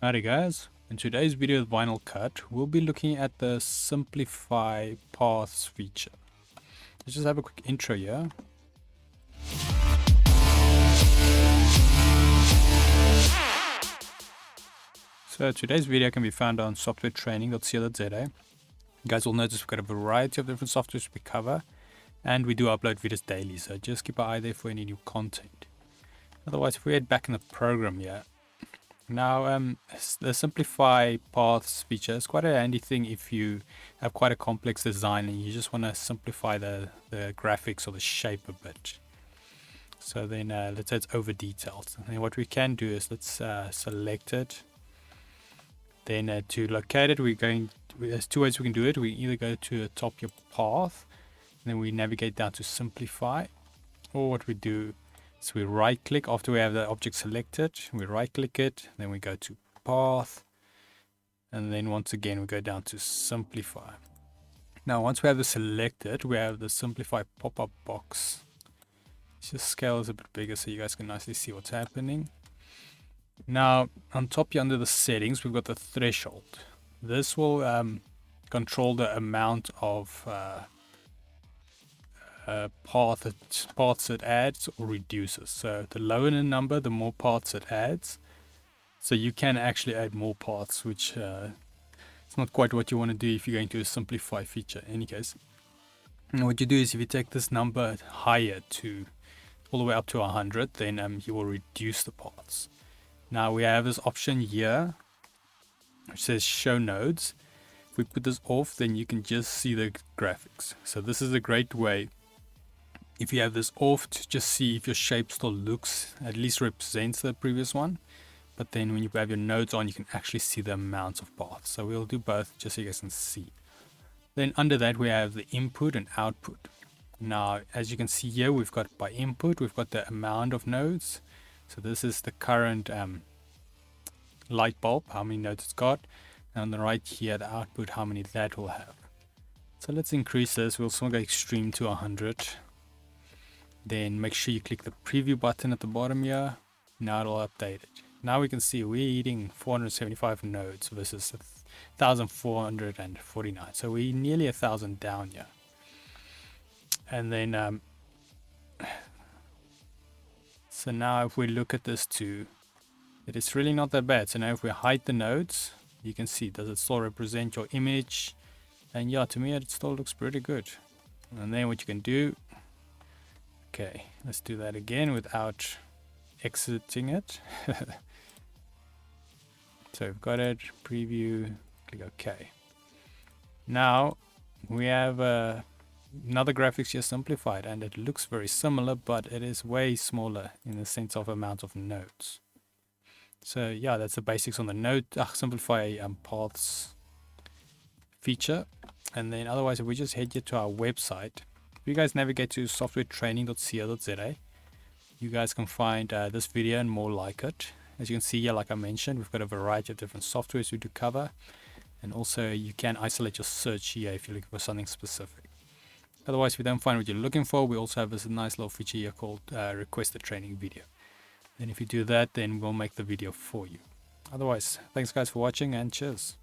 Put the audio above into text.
Alrighty guys, in today's video with VinylCut, we'll be looking at the simplify paths feature. Let's just have a quick intro here. So today's video can be found on softwaretraining.co.za. You guys will notice we've got a variety of different softwares we cover, and we do upload videos daily, so just keep an eye there for any new content. Otherwise, if we head back in the program here, now, the simplify paths feature is quite a handy thing if you have quite a complex design and you just want to simplify the graphics or the shape a bit. So then let's say it's over detailed. And then what we can do is let's select it. Then to locate it, there's two ways we can do it. We either go to the top of your path, and then we navigate down to simplify, or what we do, so we right click after we have the object selected, we right click it, then we go to path, and then once again we go down to simplify. Now once we have this selected, we have the simplify pop-up box. Let's just scale this a bit bigger so you guys can nicely see what's happening. Now on top here under the settings, we've got the threshold. This will control the amount of paths it adds or reduces. So the lower the number, the more paths it adds. So you can actually add more paths, which it's not quite what you want to do if you're going to a simplify feature. In any case, and what you do is if you take this number higher to all the way up to 100, then you will reduce the paths. Now we have this option here which says show nodes. If we put this off, then you can just see the graphics. So this is a great way, if you have this off, to just see if your shape still looks, at least represents the previous one. But then when you have your nodes on, you can actually see the amounts of paths. So we'll do both just so you guys can see. Then under that we have the input and output. Now as you can see here, we've got by input, we've got the amount of nodes. So this is the current light bulb, how many nodes it's got. And on the right here, the output, how many that will have. So let's increase this. We'll still go extreme to 100. Then make sure you click the preview button at the bottom here. Now it'll update it. Now we can see we're hitting 475 nodes versus 1,449. So we're nearly 1,000 down here. And then, so now if we look at this too, it is really not that bad. So now if we hide the nodes, you can see, does it still represent your image? And yeah, to me it still looks pretty good. And then what you can do, okay, let's do that again without exiting it. So we've got it, preview, click OK. Now we have another graphics here simplified, and it looks very similar, but it is way smaller in the sense of amount of nodes. So yeah, that's the basics on the node simplify paths feature. And then otherwise, if we just head here to our website, if you guys navigate to softwaretraining.co.za, you guys can find this video and more like it. As you can see here, like I mentioned, we've got a variety of different softwares we do cover, and also you can isolate your search here if you're looking for something specific. Otherwise, if you don't find what you're looking for, we also have this nice little feature here called request a training video. And if you do that, then we'll make the video for you. Otherwise, thanks guys for watching, and cheers.